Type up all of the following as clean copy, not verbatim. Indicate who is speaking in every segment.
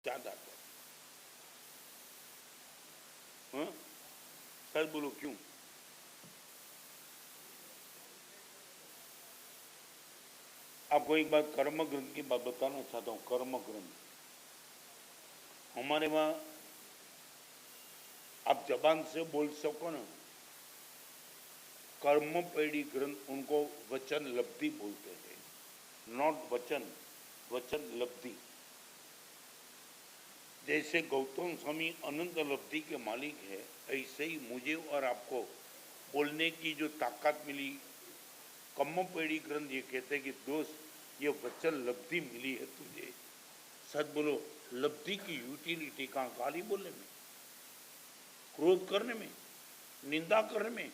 Speaker 1: ज्यादा तो हाँ सर बोलो क्यों? आपको एक बात कर्म ग्रंथ की बात बताना चाहता हूँ। कर्म ग्रंथ हमारे वहां आप जबान से बोल सको ना, कर्म पेड़ी ग्रंथ उनको वचन लब्धि बोलते हैं। नॉट वचन, वचन लब्धि। जैसे गौतम स्वामी अनंत लब्धि के मालिक है, ऐसे ही मुझे और आपको बोलने की जो ताकत मिली, कर्म पेड़ी ग्रंथ ये कहते हैं कि दोस्त ये वचन लब्धि मिली है तुझे। सच बोलो, लब्धि की यूटिलिटी कहाँ? गाली बोलने में, क्रोध करने में, निंदा करने में।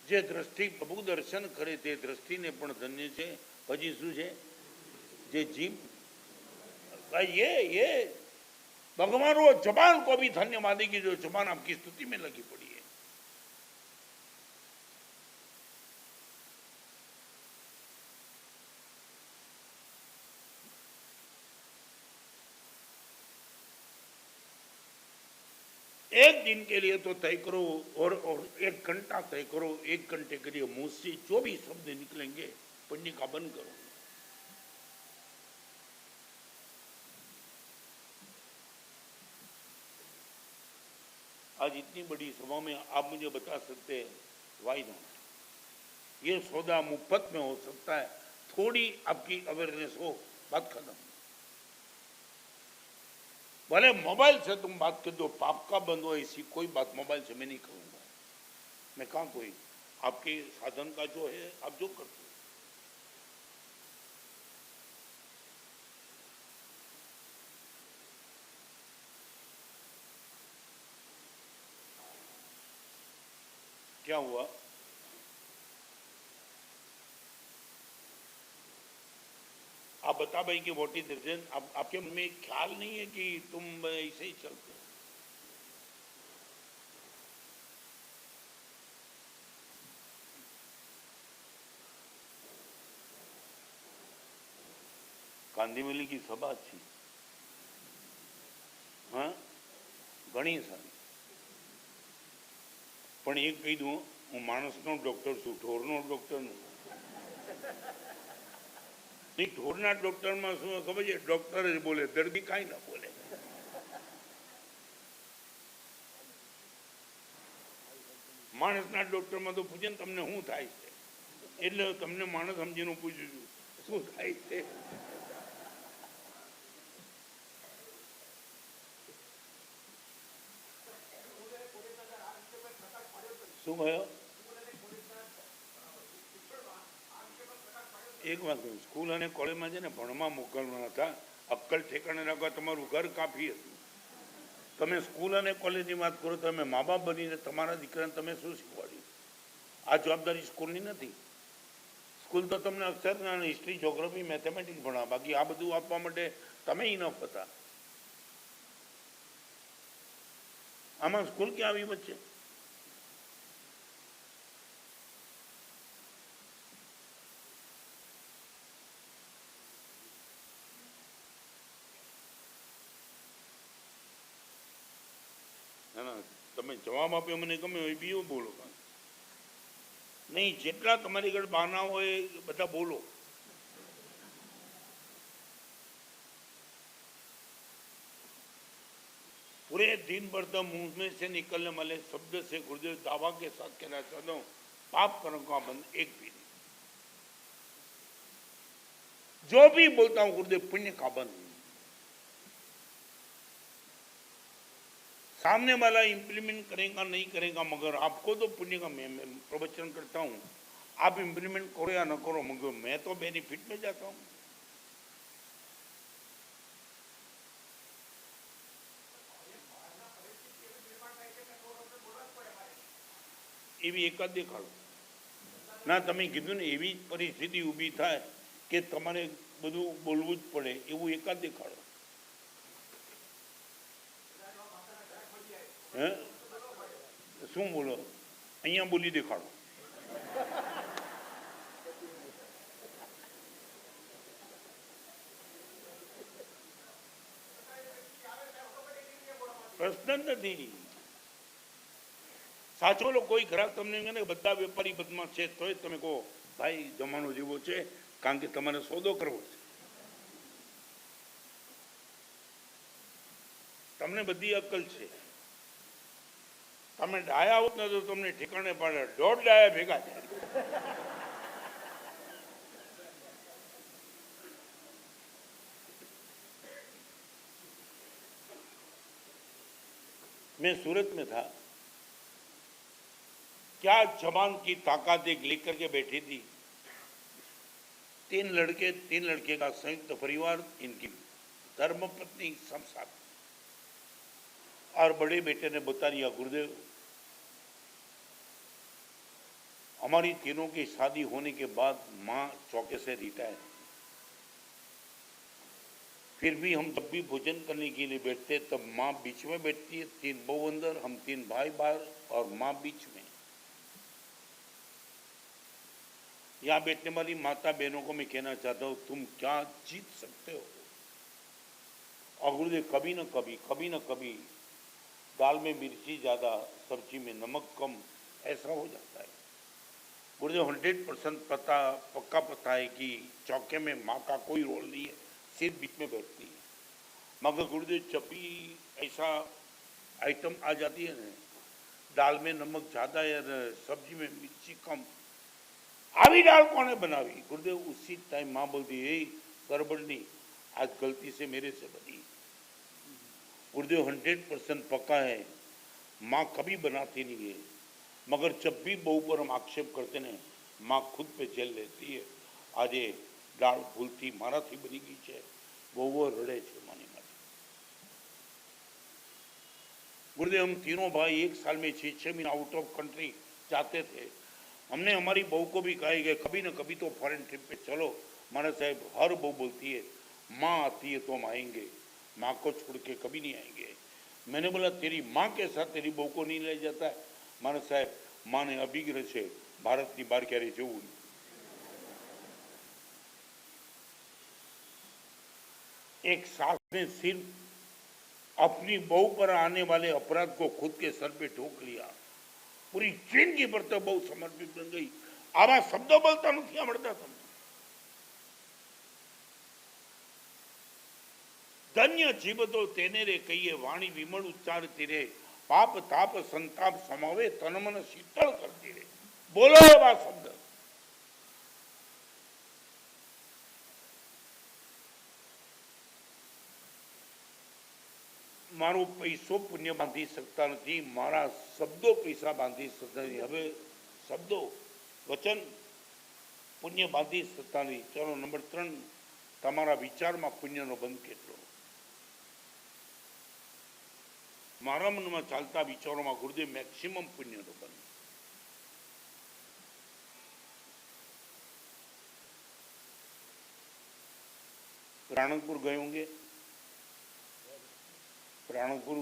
Speaker 1: जे दृष्टि प्रभु दर्शन करे ते दृष्टि ने पण धन्य छे। પછી શું છે? जे जीव भाई ये भगवान वो जबान को भी धन्यवाद देगी जो जबान आपकी स्तुति में लगी पड़ी है। एक दिन के लिए तो तय करो और 1 घंटा तय करो। 1 घंटे के लिए मुंह से जो भी शब्द निकलेंगे पुण्य का बंद करो। आज इतनी बड़ी सभा में आप मुझे बता सकते हैं वाई नॉट? ये सौदा मुफ्त में हो सकता है। थोड़ी आपकी अवेयरनेस हो, बात खत्म। भले मोबाइल से तुम बात कर दो, पाप का बंद हो, ऐसी कोई बात मोबाइल से मैं नहीं करूंगा। मैं कहा कोई आपके साधन का जो है आप जो करते हो। क्या हुआ? आप बता भाई कि व्हाट इज रीजन? आपके मन में ख्याल नहीं है कि तुम ऐसे ही चलते? કાંદીવલી की सभा थी, हाँ घनी सारी। પણ એક કહી દઉં, હું માણસનો ડોક્ટર છું, ઢોરનો ડોક્ટર નથી। नहीं, ઢોરના ડોક્ટરમાં શું ખબર છે? ડોક્ટર જ બોલે, દર્દી કાંઈ ના બોલે। માણસના ડોક્ટરમાં તો પૂછે ને તમને શું થાય છે, એટલે તમને માણસ સમજીને પૂછું છું શું થાય છે। શું કયો? એક વાત કહું, સ્કૂલ અને કોલેજમાં છે ને ભણવા મોકલવાના હતા, અક્કલ ઠેકાણે રાખવા તમારું ઘર કાફી હતું। તમે સ્કૂલ અને કોલેજની વાત કરો, તમે મા બાપ બનીને તમારા દીકરાને તમે શું શીખવાડ્યું? આ જવાબદારી સ્કૂલની નથી। સ્કૂલ તો તમને અક્ષર હિસ્ટ્રી જ્યોગ્રાફી મેથેમેટિક્સ ભણાવે, બાકી આ બધું આપવા માટે તમે ઇનફ હતા। આમાં સ્કૂલ ક્યાં આવી વચ્ચે? તમે જવાબ આપ્યો મને ગમે હોય, બીજો બોલો। नहीं, જેટલા તમારી ઘર બહાના હોય બધા બોલો। पूरे दिन भर तो मुंह में से निकलने वाले शब्द से गुरुदेव दावा के साथ कहना चाहता हूँ, पाप कर्म का बंद एक भी नहीं। जो भी बोलता हूँ गुरुदेव पुण्य का बंद। सामने वाला इंप्लीमेंट करेगा नहीं करेगा, मगर आपको तो पुण्य का मैं प्रवचन करता हूँ। आप इंप्लीमेंट करो या न करो, मगर मैं तो बेनिफिट में जाता हूँ। એવી એકાદ દેખાડો ના, તમે કીધું ને એવી પરિસ્થિતિ ઊભી થાય કે તમારે બધું બોલવું જ પડે, એવું એકાદ દેખાડો। હે શું બોલો? અહીંયા બોલી દેખાડો। પ્રશ્ન જ નથી. સાચો બોલો, કોઈ ગ્રાહક તમને કહે ને બધા વેપારી બદમાશ છે તોય તમે કહો ભાઈ જમાનો જેવો છે, કારણ કે તમારે સોદો કરવો છે. તમને બધી અક્કલ છે. તમે ડાયા હોત ને તો તમને ઠેકાણે પાડે, 1.5 ડાયા ભેગા થાય. मैं सूरत में था, क्या जवान की ताकत एक लेकर के बैठी थी. 3 लड़के का संयुक्त परिवार, इनकी धर्मपत्नी सब साथ, और बड़े बेटे ने बता दिया गुरुदेव हमारी तीनों की शादी होने के बाद माँ चौके से रिटायर, फिर भी हम जब भी भोजन करने के लिए बैठते तब माँ बीच में बैठती है, 3 बहू अंदर, हम 3 भाई बाहर और माँ बीच में. यहाँ बैठने वाली माता बहनों को मैं कहना चाहता हूँ तुम क्या जीत सकते हो. और गुरुदेव कभी न कभी दाल में मिर्ची ज्यादा, सब्जी में नमक कम, ऐसा हो जाता है. गुरुदेव 100% पक्का पता है कि चौके में माँ का कोई रोल नहीं है, सिर्फ बीच में बैठती है. मगर गुरुदेव जब भी ऐसा आइटम आ जाती है ना, दाल में नमक ज्यादा या सब्जी में मिर्ची कम, आवी दाल कौन बनावी. गुरुदेव उसी टाइम माँ बोलती है गड़बड़ नहीं, आज गलती से मेरे से बनी. गुरुदेव 100% पक्का है माँ कभी बनाती नहीं है, मगर जब भी बहू पर हम आक्षेप करते हैं माँ खुद पे जेल लेती है. आज ये दाल भूलती माराथी बनी गई है, वो रड़े છે मानी मारी. गुरुदेव हम तीनों भाई एक साल में 6 महीना आउट ऑफ कंट्री जाते थे. हमने हमारी बहू को भी कहा कि कभी न कभी तो फॉरेन ट्रिप पे चलो. माना साहब हर बहू बोलती है माँ आती है तो हम आएंगे, माँ को छोड़ के कभी नहीं आएंगे. मैंने बोला तेरी माँ के साथ तेरी बहू को नहीं ले जाता है. माना साहब माँ ने अभिग्रह से भारत की बार क्यारे जવું. एक सास ने सिर्फ अपनी बहू पर आने वाले अपराध को खुद के सर पे ठोक लिया. पूरी जिंदगी पर तो बहू समर्पित बन गई. आवा शब्दों बोलता नहीं आवड़ता તમને. धन्य जीव तो तेने रे कहिए वाणी विमल उच्चारती रे, पाप ताप संताप समावे तन मन शीतल करती रे. बोलो एवा शब्द. मारो पैसो पुण्य बांधी सकता नहीं, मारा शब्दों पैसा बांधी सकता नहीं. હવે શબ્દો વચન પુણ્ય બાંધી શકતા નહીં. ચલો નંબર 3, તમારા વિચારમાં પુણ્યનો બંધ કેટલો. મારા મનમાં ચાલતા વિચારોમાં ગુરુદેવ મેક્સિમમ પુણ્યનો બંધ. રાણકપુર ગए होंगे. राणकपुर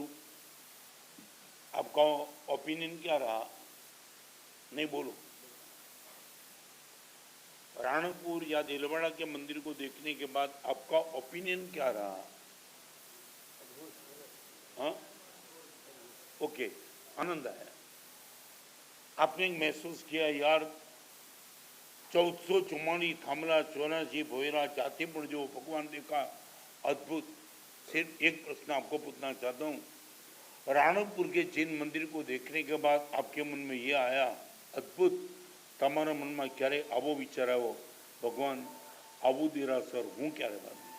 Speaker 1: आपका ओपिनियन क्या रहा? नहीं बोलो. राणकपुर या दिलवाड़ा के मंदिर को देखने के बाद आपका ओपिनियन क्या रहा? हाँ ओके, आनंद आया. आपने महसूस किया यार 1444 थामला 84 भोयरा जाति पर जो भगवान देखा अद्भुत. सिर्फ एक प्रश्न आपको पूछना चाहता हूँ, राणकपुर के जैन मंदिर को देखने के बाद आपके मन में यह आया अद्भुत, તમારા મનમાં ક્યારે આવો વિચાર આવ્યો ભગવાન આવું દેરાસર હું ક્યારે બાંધું?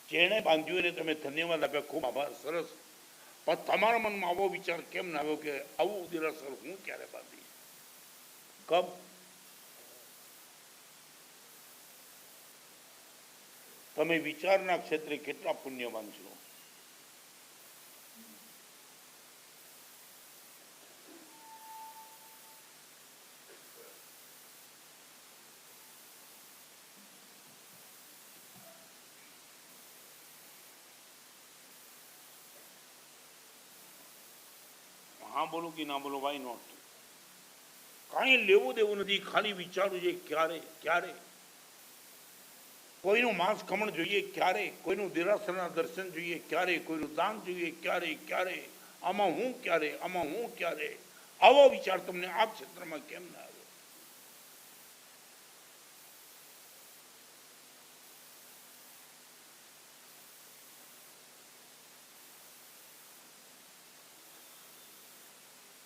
Speaker 1: જેણે બાંધ્યું એને તમે ધન્યવાદ આપ્યા, ખૂબ આભાર, સરસ. પણ તમારા મનમાં આવો વિચાર કેમ ના આવ્યો કે આવું દેરાસર હું ક્યારે બાંધી? કબ? તમે વિચારના ક્ષેત્રે કેટલા પુણ્યવાન છો. हाँ बोलो कि ना बोलो, वाई नॉट. કાંઈ લેવું દેવું નથી, ખાલી વિચારું છે ક્યારે ક્યારે. કોઈનું માંસ ખમણ જોઈએ ક્યારે, કોઈનું દેરાસરના દર્શન જોઈએ ક્યારે, કોઈનું દાન જોઈએ ક્યારે ક્યારે, આમાં હું ક્યારે, આમાં હું ક્યારે? આવો વિચાર તમને આ ક્ષેત્રમાં કેમ ના આવ્યો?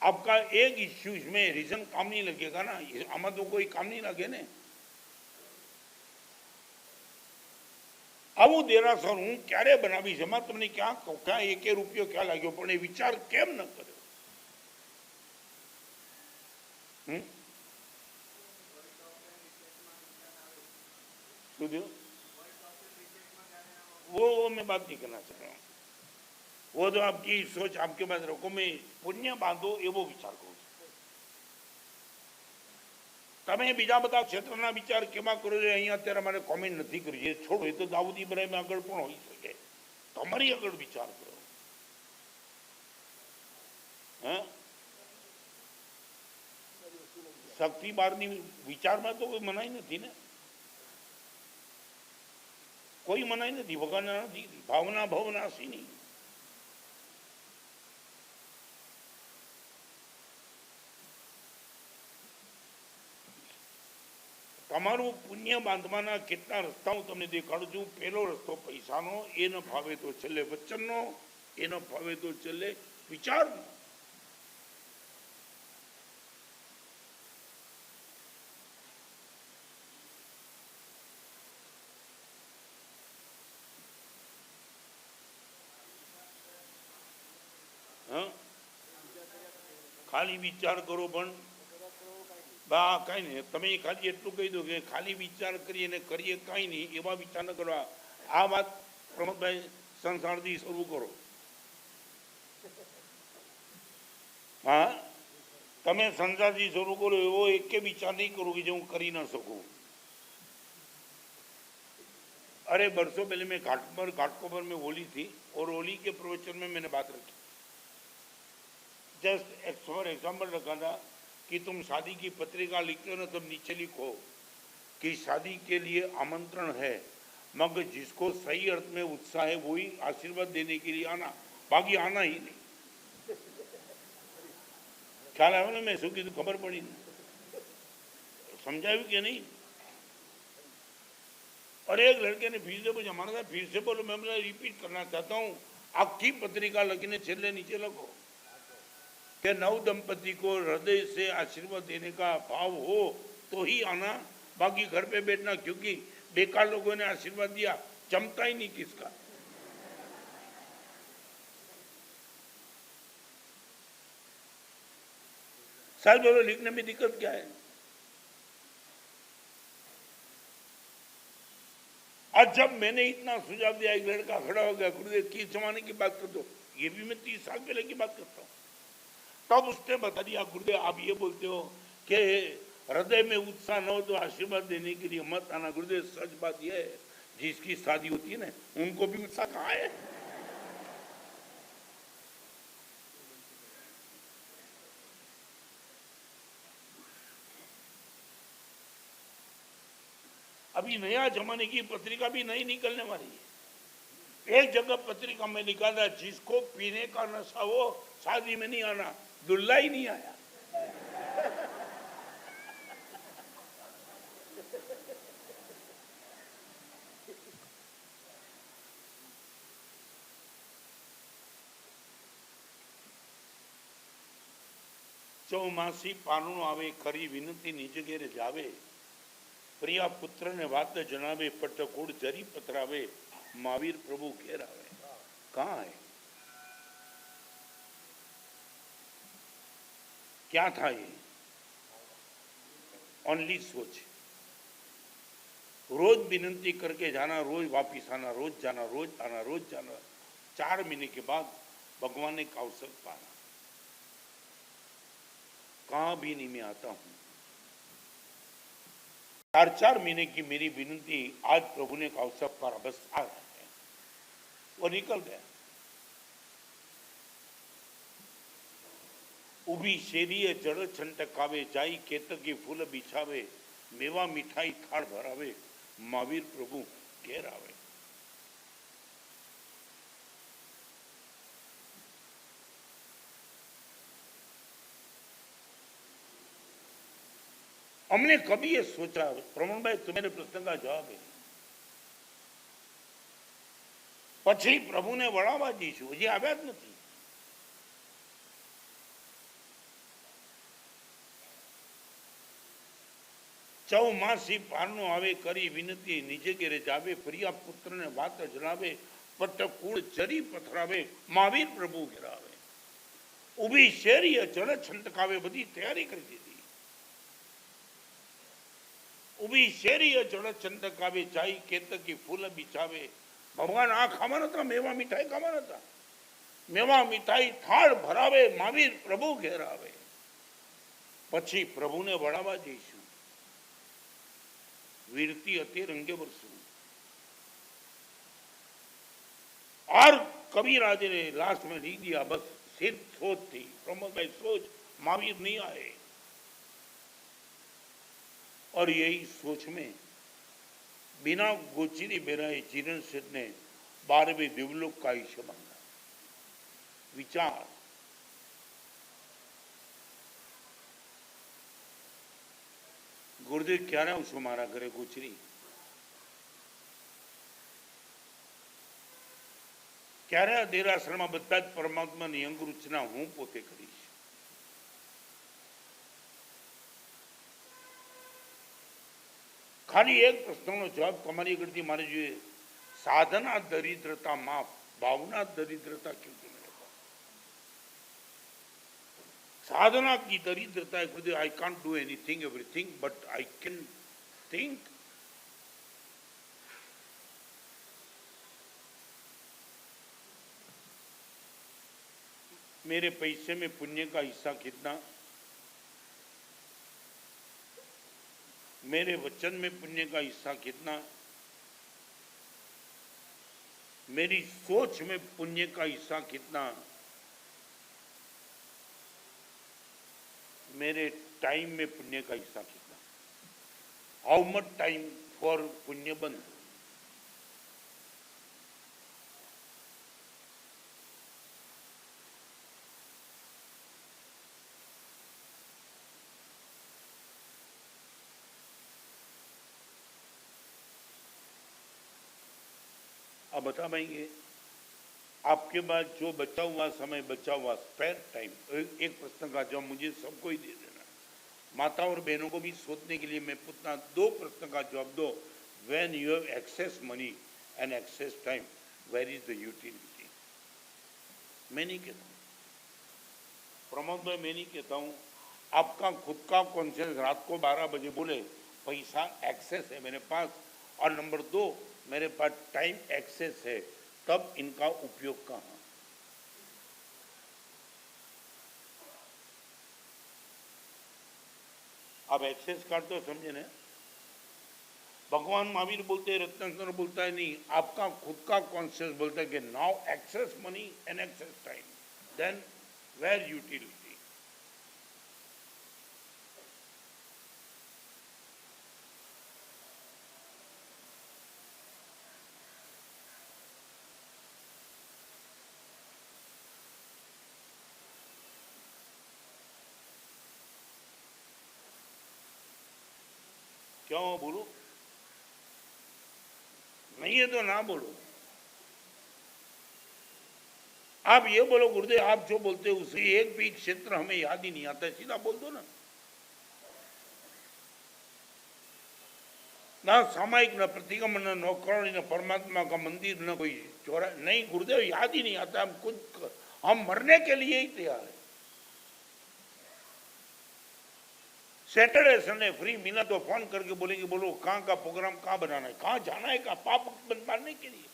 Speaker 1: आपका एक इश्यू में रीजन काम नहीं लगेगा ना, आमा तो कोई काम नहीं लगे ने। આવું દેરાસર હું ક્યારે બનાવીશ, એમાં તમને ક્યાં ક્યાં એક રૂપિયો ક્યાં લાગ્યો, પણ એ વિચાર કેમ ન કર્યો? वो मैं बात नहीं करना चाह रहा हूँ, वो तो आपकी सोच आपके पास रखो, मैं पुण्य बांधो एवो विचार करूँ। તમે બીજા બધા ક્ષેત્રના વિચાર કેમાં કરો છો અહીંયા અત્યારે મારે કોમેન્ટ નથી કરી છે, છોડો, એ તો દાઉદ ઇબ્રાહિમ આગળ પણ હોઈ શકે, તમારી આગળ વિચાર કરો। હે શક્તિ બારની વિચારમાં તો કોઈ મનાઈ નથી ને, કોઈ મનાઈ નથી, ભગવાનના નથી, ભાવના ભવનાશી નહીં। તમારું પુણ્ય બાંધવાના કેટલા રસ્તા હું તમને દેખાડું છું। પહેલો રસ્તો પૈસાનો, એ ન ફાવે તો છેલ્લે વચનનો, એ ન ફાવે તો છેલ્લે વિચારનો। ખાલી વિચાર કરો પણ બા કઈ નહીં, તમે ખાલી એટલું કહી દો કે ખાલી વિચાર કરીએ ને કરીએ કાંઈ નહીં, એવા વિચાર ન કરવા। આ વાત પ્રમોદભાઈ સંસારથી શરૂ કરો। હા, તમે સંસારથી શરૂ કરો, એવો એક કે વિચાર નહીં करो कि जो હું કરી ન सकूं। अरे बरसों पहले मैं घाटकोपर में होली थी, और होली के प्रवचन में मैंने बात रखी, जस्ट फॉर एग्जाम्पल रखा था कि तुम शादी की पत्रिका लिखते हो ना, तब नीचे लिखो कि शादी के लिए आमंत्रण है, मगर जिसको सही अर्थ में उत्साह है वही आशीर्वाद देने के लिए आना, बाकी आना ही नहीं। ख्याल आया ना मैं શું કીધું, ખબર પડી ને, समझाયું कि नहीं? और एक लड़के ने फिर से पूछा, हमारा साहब फिर से बोलो, मैं रिपीट करना चाहता हूँ, आखी पत्रिका लखीने छेल्ले नीचे लखो कि नव दंपति को हृदय से आशीर्वाद देने का भाव हो तो ही आना, बाकी घर पे बैठना, क्योंकि बेकार लोगों ने आशीर्वाद दिया, जमता ही नहीं किसका। साहब बोलो, लिखने में दिक्कत क्या है? आज जब मैंने इतना सुझाव दिया, एक लड़का खड़ा हो गया, गुरुदेव किस जमाने की बात कर दो, ये भी मैं 30 साल पहले की बात करता हूँ। तब उसने बता दिया, गुरुदेव आप ये बोलते हो कि हृदय में उत्साह न हो तो आशीर्वाद देने के लिए मत आना। गुरुदेव सच बात यह है, जिसकी शादी होती है ना, उनको भी उत्साह कहाँ है? अभी नया जमाने की पत्रिका भी नहीं निकलने वाली है। एक जगह पत्रिका में लिखा था, जिसको पीने का नशा हो शादी में नहीं आना, दुल्हा ही नहीं आया। चौमासी पारणो आवे, खरी विनती निज घेरे जावे, प्रिया पुत्र ने बात जनावे, पटकोड़ जरी पतरावे, महावीर प्रभु घेर आवे। कहाँ है? क्या था ये? ओनली सोच, रोज विनती करके जाना, रोज वापिस आना, रोज जाना, रोज आना, रोज जाना, 4 महीने के बाद भगवान ने अवसर पाना। कहाँ भी नहीं मैं आता हूं, 4 महीने की मेरी विनती आज प्रभु ने अवसर पारा, बस आ रहे हैं, वो निकल गया। उभी शेरीए जड़ छंटकावे, जाई केतकी फूल बिछावे, मेवा मिठाई थाड़ भरावे, महावीर प्रभु घेर आवे। हमने कभी ये सोचा, प्रमोद भाई तुम्हारे प्रश्न का जवाब है, પછી પ્રભુને વળાવા દઈશું, હજી આવ્યા જ નથી। ચૌમાસી પારનો આવે કરી વિનતી નિજે ઘેરે જાવે, પ્રિયા પુત્રને વાત જણાવે, પટ કુળ જરી પથરાવે, મહાવીર પ્રભુ ઘેરાવે। ઊભી શેરીએ જળ છંટકાવે, બધી તૈયારી કરી દીધી। ઊભી શેરીએ જળ છંટકાવે, જાય કેતકી ફૂલ બિછાવે। ભગવાન આ ખાવા નતા, મેવા મીઠાઈ ખાવા નતા, મેવા મીઠાઈ થાળ ભરાવે, મહાવીર પ્રભુ ઘેરાવે। પછી પ્રભુને વળાવા જઈશું, વીરતી અતિ રંગે વરસું। और कबीराज ने लास्ट में लिख दिया, बस सिर्फ सोच थी, प्रमोद भाई सोच, महावीर नहीं आए। और यही सोच में बिना गोचिरी बेराए जीरण सेठ ने 12वें दिवलोक का आयुष्य मांगा। विचार, गुरुदेव क्या ना उसको मारा करे गोचरी, क्यारे देरासर में बधा ज परमात्मा ની અંગ રચના હું પોતે કરીશ। खाली एक प्रश्न जवाब तमारी करती मारे जो साधना दरिद्रता माफ, भावना दरिद्रता क्यों तुम्हें? साधना की दरिद्रता है, I can't do anything everything but I can think. मेरे पैसे में पुण्य का हिस्सा कितना, मेरे वचन में पुण्य का हिस्सा कितना, मेरी सोच में पुण्य का हिस्सा कितना, मेरे टाइम में पुण्य का हिस्सा कितना, हाउ मच टाइम फॉर पुण्य बंद। आप बता पाएंगे आपके पास जो बचा हुआ समय, बचा हुआ स्पेयर टाइम, एक प्रश्न का जवाब मुझे सबको ही दे देना, माता और बहनों को भी सोचने के लिए मैं पूछना, 2 प्रश्न का जवाब दो। When you have excess money and excess time, where is the utility? मैं नहीं कहता हूँ प्रमोद भाई, मैं नहीं कहता हूँ। आपका खुद का कॉन्शियस रात को 12 बजे बोले पैसा एक्सेस है मेरे पास, और नंबर 2 मेरे पास टाइम एक्सेस है, तब इनका उपयोग कहाँ? अब एक्सेस कार्ड तो समझे ना, भगवान महावीर बोलते हैं, रत्नाकर बोलता है, नहीं, आपका खुद का कॉन्शियस बोलता है कि now excess money and excess time, then where utility? क्यों बोलो? नहीं है तो ना बोलो। आप ये बोलो गुरुदेव, आप जो बोलते हो उसे एक भी क्षेत्र हमें याद ही नहीं आता, सीधा बोल दो ना। ना सामायिक, न प्रतिगमन, न नौकरणी, न परमात्मा का मंदिर, न कोई चौरा, नहीं गुरुदेव याद ही नहीं आता। हम कुछ, हम मरने के लिए ही तैयार है। सैटरडे संडे फ्री मिला तो फोन करके बोलेंगे, बोलो कहाँ का प्रोग्राम, कहाँ बनाना है, कहाँ जाना है, कहाँ पाप मारने के लिए।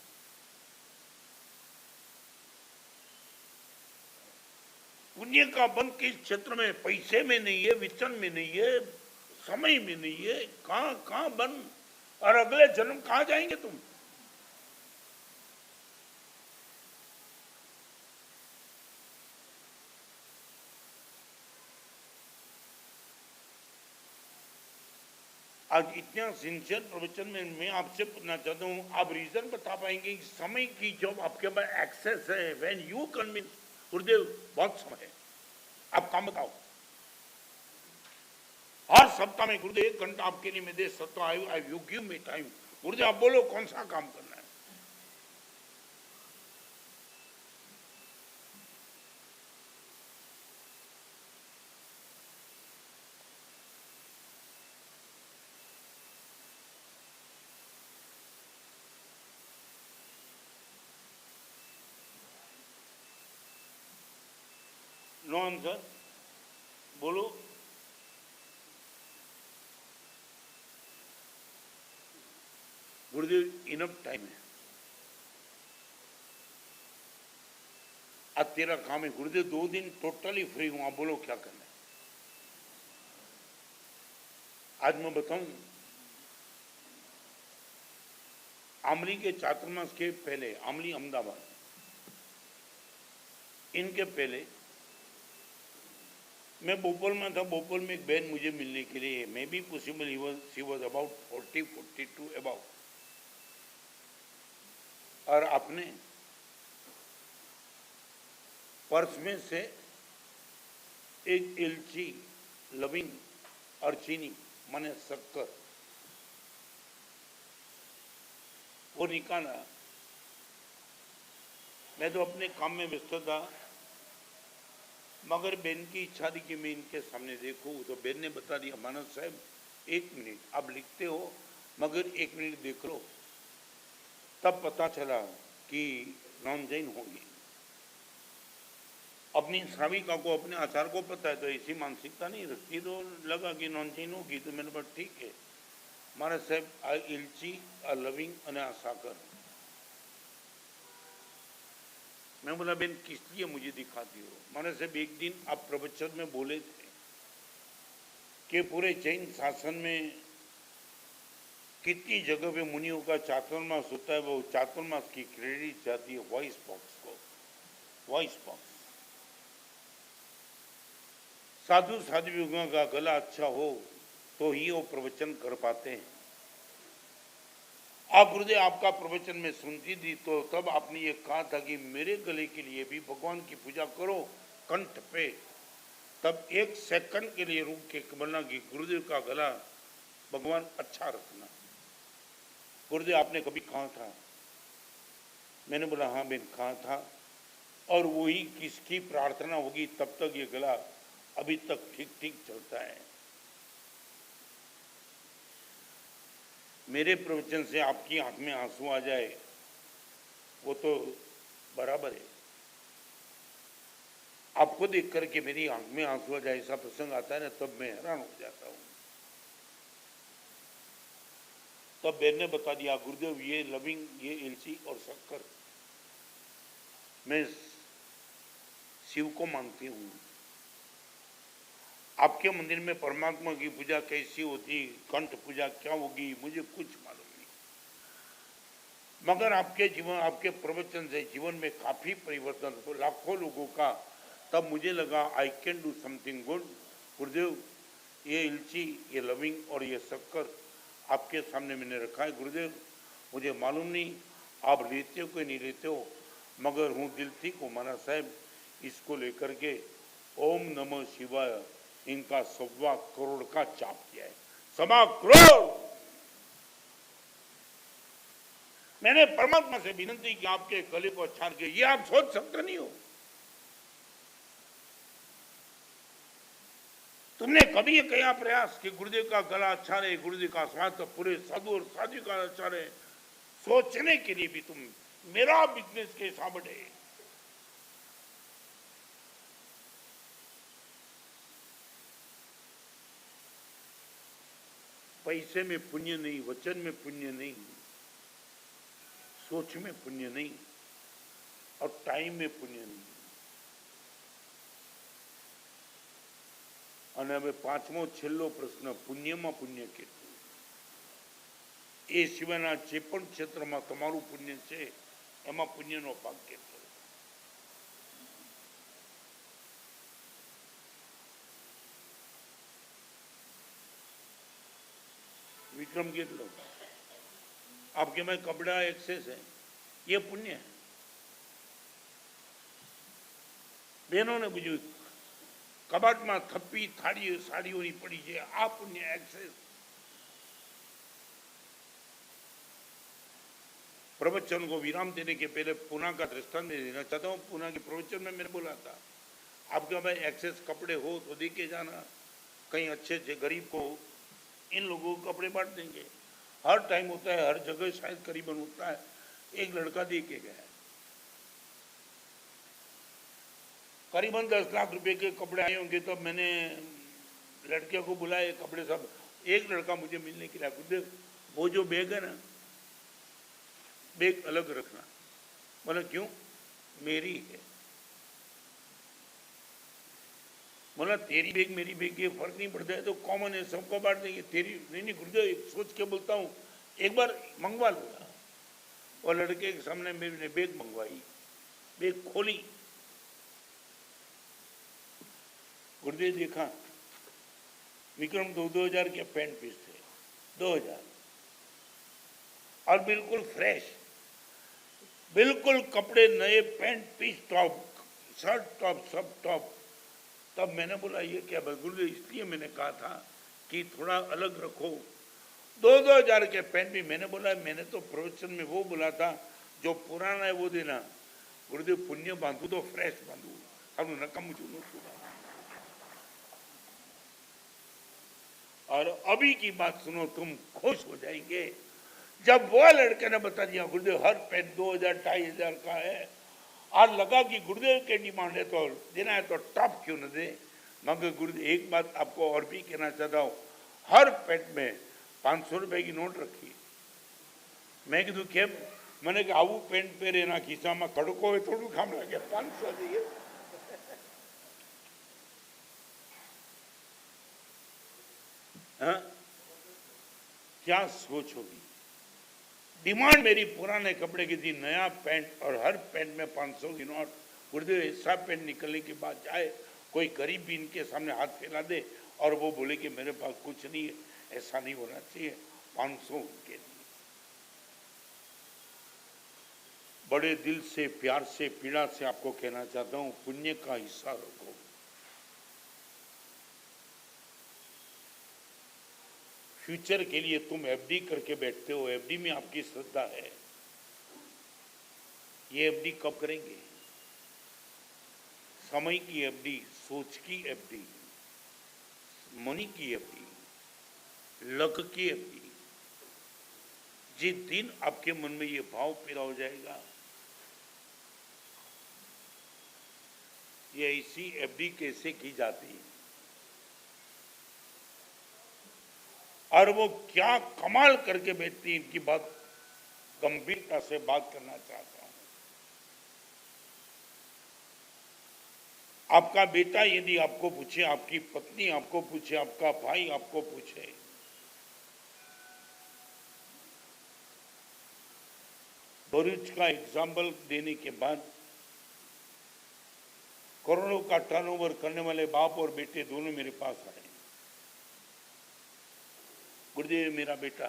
Speaker 1: पुण्य का बंध किस क्षेत्र में? पैसे में नहीं है, विचन में नहीं है, समय में नहीं है, कहाँ कहाँ बन, और अगले जन्म कहाँ जाएंगे तुम? आज इतना सिंसियर प्रवचन में मैं आपसे पूछना चाहता हूँ, आप रीजन बता पाएंगे समय की जब आपके पास एक्सेस है, व्हेन यू कन्विंस गुरुदेव बहुत समय है, आप काम बताओ। हर सप्ताह में गुरुदेव 1 घंटा आपके लिए मैं दे सकता हूँ, आई यू गिव मी टाइम। गुरुदेव आप बोलो कौन सा काम करना है। नो आंसर, बोलो। गुरुदेव इनफ टाइम है, आज तेरा काम है। गुरुदेव 2 दिन टोटली फ्री हूं, आप बोलो क्या करना है। आज मैं बताऊं, आमली के चातुर्मास के पहले, आमली अहमदाबाद, इनके पहले मैं भोपाल में था। भोपाल में एक बहन मुझे मिलने के लिए, may be possible she was about 40-42 about, और आपने पर्स में से एक इलची, लविंग और चीनी माने शक्कर वो निकाला। मैं तो अपने काम में व्यस्त था, मगर बहन की इच्छा थी कि मैं इनके सामने देखूं, तो बहन ने बता दिया, मानस साहब 1 मिनट आप लिखते हो, मगर 1 मिनट देख लो। तब पता चला कि नॉन जैन होगी। अपनी श्राविका को, अपने आचार को पता है, तो ऐसी मानसिकता नहीं रखती, तो लगा कि नॉन जैन होगी। तो मैंने बोला ठीक है मारा साहब, आ इलची, आ लविंग और आ साकर। मैं बोला बहन किस लिए मुझे दिखाती हो। मारा साहब एक दिन आप प्रवचन में बोले थे कि पूरे जैन शासन में कितनी जगह पे मुनियों का चातुर्मास होता है, वो चातुर्मास की क्रेडिट जाती है वॉइस बॉक्स को। वॉइस बॉक्स, साधु साध्वियों का गला अच्छा हो तो ही वो प्रवचन कर पाते हैं। आप गुरुदेव आपका प्रवचन में सुनती थी, तो तब आपने ये कहा था कि मेरे गले के लिए भी भगवान की पूजा करो कंठ पे। तब 1 सेकंड के लिए रुक के बोलना कि गुरुदेव का गला भगवान अच्छा रखना। गुरुदेव आपने कभी कहा था? मैंने बोला हाँ बहन कहा था, और वही किसकी प्रार्थना होगी तब तक ये गला अभी तक ठीक ठीक चलता है। मेरे प्रवचन से आपकी आंख में आंसू आ जाए वो तो बराबर है, आपको देख करके मेरी आंख में आंसू आ जाए ऐसा प्रसंग आता है ना, तब मैं हैरान हो जाता हूं। तब बहन ने बता दिया गुरुदेव ये लविंग, ये इलची और शक्कर मैं शिव को मानती हूं। आपके मंदिर में परमात्मा की पूजा कैसी होती, कंठ पूजा क्या होगी, मुझे कुछ मालूम नहीं, मगर आपके जीवन, आपके प्रवचन से जीवन में काफी परिवर्तन हो, लाखों लोगों का। तब मुझे लगा I can do something good. गुरुदेव ये इलची, ये लविंग और ये शक्कर आपके सामने मैंने रखा है। गुरुदेव मुझे मालूम नहीं आप लेते हो कि नहीं लेते हो, मगर हूँ दिल थी को माना साहब इसको लेकर के ओम नमः शिवाय इनका 1.25 करोड़ का चाप किया है। 1.25 करोड़। मैंने परमात्मा से विनती की आपके गले को अच्छा रखे, ये आप सोच सकते नहीं हो। तुमने कभी ये कहा प्रयास कि गुरुदेव का गला अच्छा रहे, गुरुदेव का स्वास्थ्य, पूरे साधु और साधु का अच्छा रहे, सोचने के लिए भी तुम मेरा बिजनेस के सामने। पैसे में पुण्य नहीं, वचन में पुण्य नहीं, सोच में पुण्य नहीं, और टाइम में पुण्य नहीं। અને હવે 5મો છેલ્લો પ્રશ્ન, પુણ્યમાં પુણ્ય કેટલું? એ સિવાયના જે પણ ક્ષેત્રમાં તમારું પુણ્ય છે એમાં પુણ્યનો ભાગ કેટલો? विक्रम કેટલો आपके में कपड़ा एक्सेस है, ये पुण्य है। बहनों ने बुझू कबाट में थप्पी थाड़ी साड़ियों पड़ी है, आ पुण्य एक्सेस। प्रवचन को विराम देने के पहले पुणे का दृष्टांत देना चाहता हूँ। पुणे के प्रवचन में मैंने बोला था, आपके भाई एक्सेस कपड़े हो तो देके जाना, कहीं अच्छे अच्छे गरीब को, इन लोगों को कपड़े बांट देंगे। हर टाइम होता है, हर जगह शायद करीबन होता है। एक लड़का दे के गया, करीबन 10 लाख रुपए के कपड़े आए होंगे। तो मैंने लड़के को बुलाया, कपड़े सब। एक लड़का मुझे मिलने के लिए, गुरुदेव वो जो बैग है ना, बैग अलग रखना। बोला क्यों? मेरी है। बोला तेरी बैग मेरी बैग ये फर्क नहीं पड़ता है, तो कॉमन है, सबको बांट देंगे। तेरी नहीं गुरुदेव, सोच के बोलता हूँ, एक बार मंगवा लूंगा। और लड़के के सामने मैंने बैग मंगवाई, बैग खोली, गुरुदेव देखा, विक्रम 2000 के पैंट पीस थे, 2000, और बिल्कुल फ्रेश, बिल्कुल कपड़े नए, pant piece, top, shirt top, सब टॉप। तब मैंने बोला ये क्या गुरुदेव? इसलिए मैंने कहा था कि थोड़ा अलग रखो। 2000 के पैंट भी। मैंने बोला मैंने तो प्रवचन में वो बोला था जो पुराना है वो देना। गुरुदेव पुण्य बांधू तो फ्रेश बांधू, हम नकम मुझे। और अभी की बात सुनो, तुम खुश हो जाएंगे। जब वो लड़के ने बता दिया गुरुदेव हर पैंट 2000 2500 का है, और लगा कि गुरुदेव के डिमांड है तो देना है, तो टॉप क्यों न दे। मगर गुरुदेव एक बात आपको और भी कहना चाहता हूँ, हर पैंट में 500 रुपए की नोट रखी। मैं कीधु केम? मैंने कहा आવું पेंट पहरे ना खीसा में खड़को है थोड़ू काम लगे 500 दिए। हाँ? क्या सोच होगी? डिमांड मेरी पुराने कपड़े की थी, नया पैंट, और हर पैंट में 500 की नोट। गुरुदेव ऐसा पैंट निकलने के बाद चाहे कोई गरीब भी इनके सामने हाथ फैला दे और वो बोले कि मेरे पास कुछ नहीं है, ऐसा नहीं होना चाहिए। 500 उनके लिए। बड़े दिल से, प्यार से, पीड़ा से आपको कहना चाहता हूं, पुण्य का हिस्सा रखो। फ्यूचर के लिए तुम एफडी करके बैठते हो, एफडी में आपकी श्रद्धा है। ये एफडी कब करेंगे? समय की एफडी, सोच की एफडी, मनी की एफडी, लक की एफडी। जिस दिन आपके मन में ये भाव पैदा हो जाएगा, ये ऐसी एफडी कैसे की जाती है और वो क्या कमाल करके बैठती है, इनकी बात गंभीरता से बात करना चाहता हूं। आपका बेटा यदि आपको पूछे, आपकी पत्नी आपको पूछे, आपका भाई आपको पूछे, भरूच का एग्जाम्पल देने के बाद, करोड़ों का टर्नओवर करने वाले बाप और बेटे दोनों मेरे पास आए। गुरुदेव मेरा बेटा,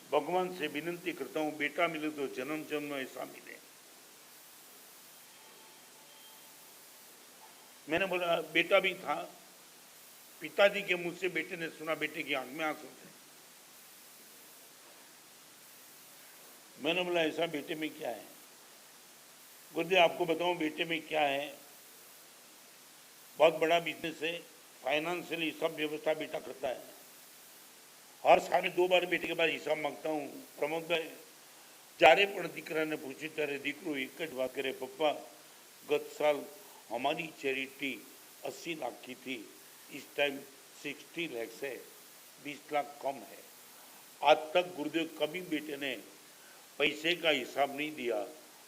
Speaker 1: भगवान से विनती करता हूं बेटा मिले तो जन्म जन्म ऐसा मिले। मैंने बोला बेटा भी था, पिताजी के मुंह से बेटे ने सुना, बेटे की आंख में आंसू थे। मैंने बोला ऐसा बेटे में क्या है? गुरुदेव आपको बताऊं बेटे में क्या है, बहुत बड़ा बिजनेस है, फाइनेंशियली सब व्यवस्था बेटा करता है। हर साल 2 बार बेटे के बाद हिसाब मांगता हूँ। प्रमोद भाई जारे पण दीकरा ने पूछ्યું ત્યારે દીકરો એક જ વાત કરે, पप्पा गत साल हमारी चैरिटी 80 लाख की थी, इस टाइम 60 लाख है, 20 लाख कम है। आज तक गुरुदेव कभी बेटे ने पैसे का हिसाब नहीं दिया।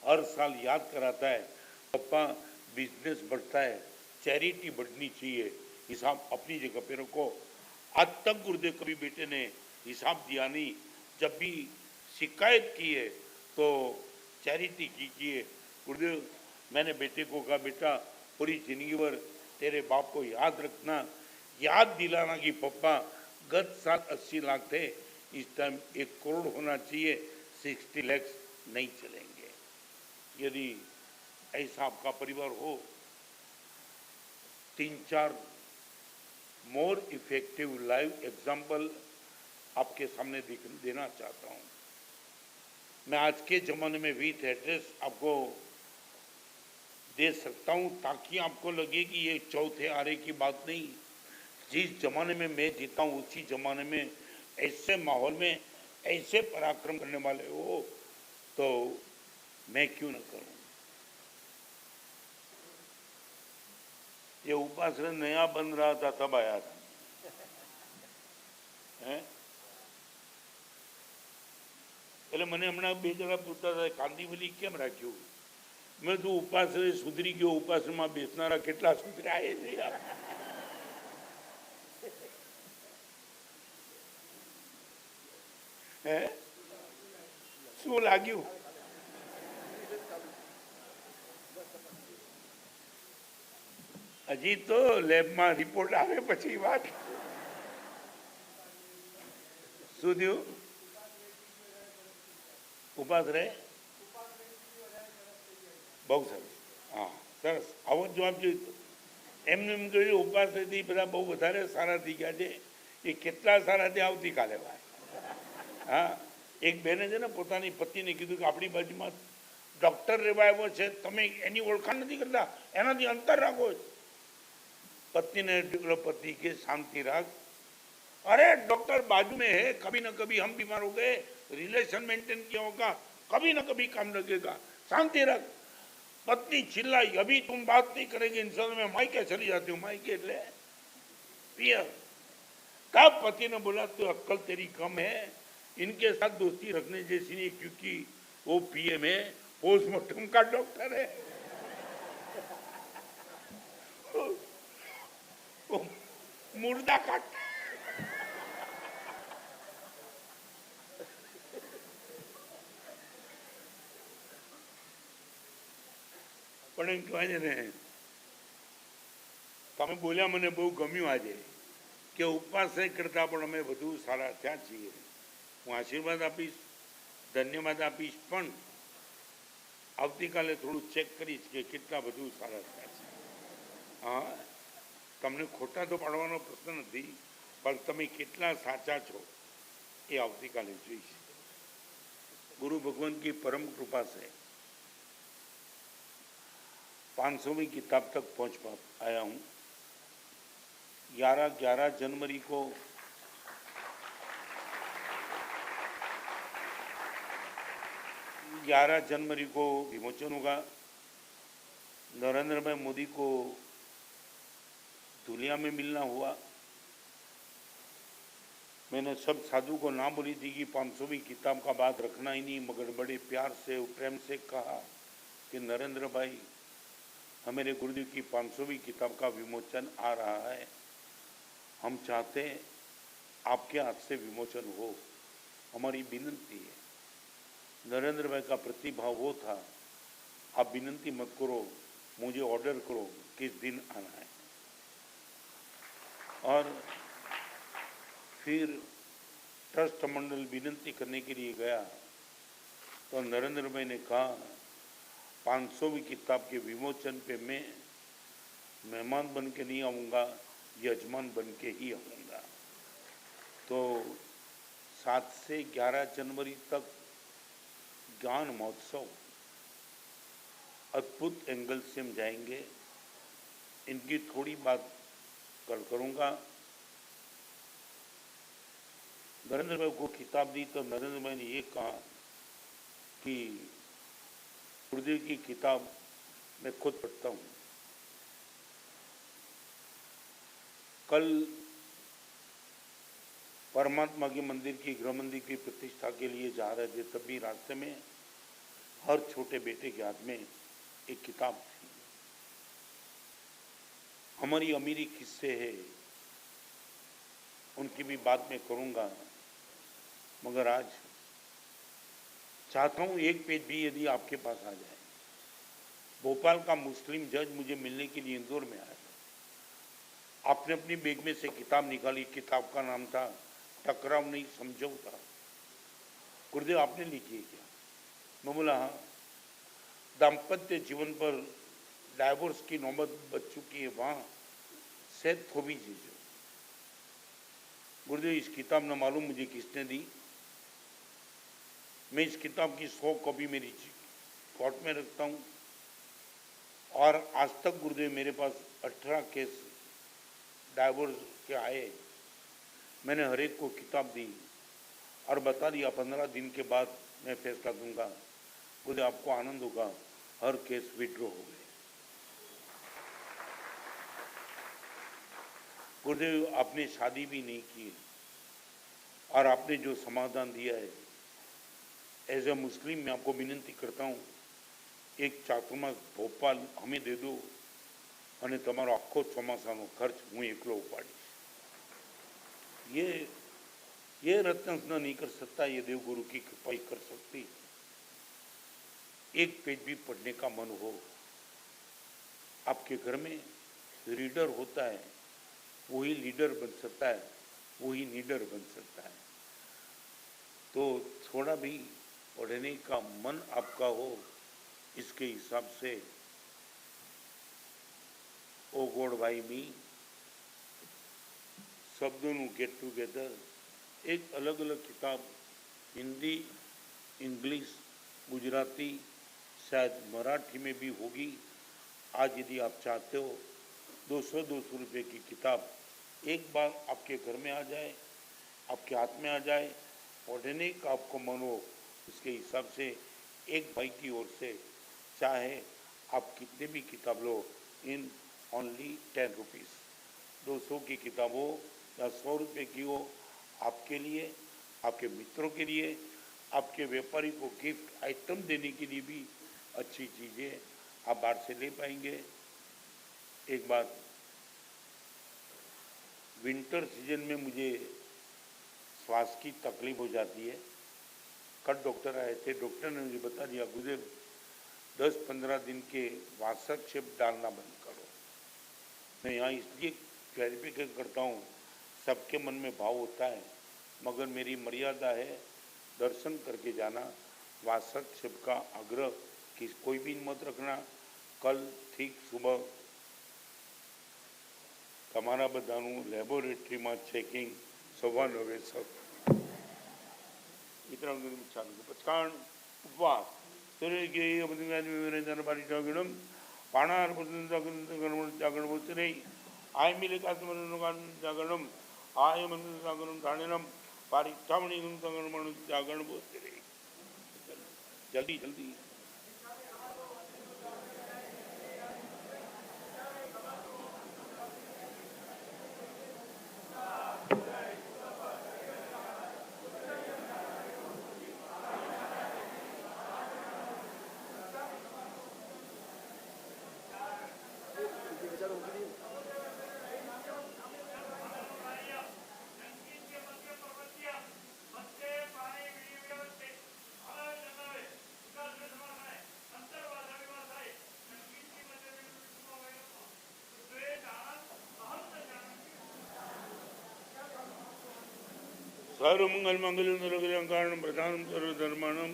Speaker 1: हर साल याद कराता है पप्पा बिजनेस बढ़ता है, चैरिटी बढ़नी चाहिए, हिसाब अपनी जगह पे रखो। आज तक गुरुदेव कभी बेटे ने हिसाब दिया नहीं। जब भी शिकायत की है तो चैरिटी कीजिए। गुरुदेव मैंने बेटे को कहा बेटा पूरी जिंदगी भर तेरे बाप को याद रखना, याद दिलाना कि पप्पा गत साल 80 लाख थे, इस टाइम 1 करोड़ होना चाहिए, 60 लाख नहीं चलेंगे। यदि ऐसा आपका परिवार हो, 3-4 मोर इफेक्टिव लाइव एग्जाम्पल आपके सामने देना चाहता हूं। मैं आज के जमाने में विथ एड्रेस आपको दे सकता हूं ताकि आपको लगे कि ये चौथे आरे की बात नहीं। जिस जमाने में मैं जीता हूं उसी जमाने में ऐसे माहौल में ऐसे पराक्रम करने वाले हो तो मैं क्यों न करूं। ये उपासना नया बन रहा था तब आया था એટલે મને હમણાં બે જણા પૂછતા હતા કાંદીવલી કેમ રાખ્યું, મેં તો ઉપાસને સુધરી ગયો, ઉપાસનામાં બેસનારા કેટલા સુધર્યા હે શું લાગ્યું? હજી તો લેબમાં રિપોર્ટ આવે પછી વાત શું થયું? ઉપાસ રહે બહુ સરસ, હા સરસ, આવો જ જવાબ જોઈતો. એમને એમ કહ્યું ઉપાસથી બધા બહુ વધારે સારા થઈ ગયા છે. એ કેટલા સારા છે આવતીકાલે વાત. હા, એક બેને છે ને પોતાની પત્નીને કીધું કે આપણી બાજુમાં ડૉક્ટર રહેવા આવ્યો છે, તમે એની ઓળખાણ નથી કરતા, એનાથી અંતર રાખો. पत्नी ने पति के शांति राख, अरे डॉक्टर बाजू में है, कभी ना कभी हम बीमार हो गए, रिलेशन मेंटेन किया होगा, कभी ना कभी काम लगेगा, शांति रख. पत्नी चिल्लाई, अभी तुम बात नहीं करेंगे इंसान में मायके चली जाती हूँ. मायके એટલે पियर. तब पति ने बोला तो अक्ल तेरी कम है, इनके साथ दोस्ती रखने जैसी नहीं, क्योंकि वो पीएम है, पोस्टमार्टम का डॉक्टर है. मुर्दा काट પણ એમ કહેવાય છે ને, તમે બોલ્યા મને બહુ ગમ્યું આજે કે ઉપવાસ કરતા પણ અમે વધુ સારા થયા છીએ. હું આશીર્વાદ આપીશ, ધન્યવાદ આપીશ, પણ આવતીકાલે થોડું ચેક કરીશ કે કેટલા વધુ સારા થયા છે. હા, તમને ખોટા તો પાડવાનો પ્રશ્ન નથી, પણ તમે કેટલા સાચા છો એ આવતીકાલે જોઈશ. गुरु भगवान की परम कृपा से 500वीं किताब तक पहुंच आया हूं. 11 जनवरी को विमोचन होगा. नरेंद्र भाई मोदी को दुनिया में मिलना हुआ. मैंने सब साधु को ना बोली थी कि 500वीं किताब का बात रखना ही नहीं, मगर बड़े प्यार से और प्रेम से कहा कि नरेंद्र भाई, हमारे गुरुदेव की 500वीं किताब का विमोचन आ रहा है, हम चाहते हैं आपके हाथ से विमोचन हो, हमारी विनंती है. नरेंद्र भाई का प्रतिभाव वो था, आप विनंती मत करो, मुझे ऑर्डर करो किस दिन आना है. और फिर ट्रस्ट मंडल विनंती करने के लिए गया तो नरेंद्र भाई ने कहा 500वीं किताब के विमोचन पे मैं मेहमान बन के नहीं आऊँगा, यजमान बन के ही आऊँगा. तो 7 से 11 जनवरी तक ज्ञान महोत्सव अद्भुत एंगल से हम जाएंगे. इनकी थोड़ी बात करूँगा. नरेंद्र भाई को किताब दी तो नरेंद्र भाई ने ये कहा कि गुरुदेव की किताब मैं खुद पढ़ता हूँ. कल परमात्मा के मंदिर की गृह मंदिर की प्रतिष्ठा के लिए जा रहे थे, तभी रास्ते में हर छोटे बेटे के हाथ में एक किताब थी. हमारी अमीरी किससे है उनकी भी बात मैं करूँगा, मगर आज चाहता हूँ एक पेज भी यदि आपके पास आ जाए. भोपाल का मुस्लिम जज मुझे मिलने के लिए इंदौर में आया था. आपने अपनी बैग में से किताब निकाली, किताब का नाम था टकराव नहीं समझौता। गुरुदेव आपने लिखी है क्या? मैं बोला हाँ। दाम्पत्य जीवन पर डाइवोर्स की नौबत बच चुकी है, वहां शायद थोड़ी चीज। गुरुदेव इस किताब न मालूम मुझे किसने दी। मैं इस किताब की 100 कॉपी मेरी कोर्ट में रखता हूं और आज तक गुरुदेव मेरे पास 18 केस डाइवोर्स के आए। मैंने हर एक को किताब दी और बता दिया 15 दिन के बाद मैं फैसला दूंगा। गुरुदेव आपको आनंद होगा, हर केस विड्रॉ हो गए। गुरुदेव आपने शादी भी नहीं की और आपने जो समाधान दिया है, एज ए मुस्लिम मैं आपको विनती करता हूँ, एक चातुर्मास भोपाल हमें दे दो અને તમારો આખો ચોમાસાનો ખર્ચ હું એકલો ઉપાડીશ। ये रत्न नहीं कर सकता, ये देवगुरु की कृपा ही कर सकती। एक पेज भी पढ़ने का मन हो, आपके घर में रीडर होता है, वही लीडर बन सकता है, वही लीडर बन सकता है। तो थोड़ा भी पढ़ने का मन आपका हो, इसके हिसाब से ओ गॉड बाय मी शब्दों गेट टुगेदर एक अलग अलग किताब हिंदी, इंग्लिश, गुजराती, शायद मराठी में भी होगी। आज यदि आप चाहते हो 200 रुपये की किताब एक बार आपके घर में आ जाए, आपके हाथ में आ जाए, पढ़ने का आपको मन हो, उसके हिसाब से एक भाई की ओर से चाहे आप कितने भी किताब लो, इन ओनली 10 रुपीज़। 200 की किताब हो या 100 रुपये की हो, आपके लिए, आपके मित्रों के लिए, आपके व्यापारी को गिफ्ट आइटम देने के लिए भी अच्छी चीज़ें आप बाहर से ले पाएंगे। एक बात, विंटर सीजन में मुझे श्वास की तकलीफ हो जाती है। कल डॉक्टर आए थे, डॉक्टर ने मुझे बता दिया गुरुदेव 10-15 दिन के वासक्षेप डालना बंद करो। मैं यहाँ इसलिए क्लैरिफिकेशन करता हूँ, सबके मन में भाव होता है, मगर मेरी मर्यादा है दर्शन करके जाना। वासक्षेप का आग्रह कि कोई भी मत रखना। कल ठीक सुबह તમારા બધાનું લેબોરેટરીમાં ચેકિંગ 9:15 सब મિત્રાંગણ ચાલુ પચકાણ ઉપવાસ તરીકે દરબારી જાગરણ પાણાર જાગરણ બોલते नहीं आय मिले का जागरण आय मन जागरण ठाणेनम पारिठामणि जागरण बोलते नहीं। जल्दी जल्दी सर्वमंगल मंगल कारण प्रधान सर्वधर्माणम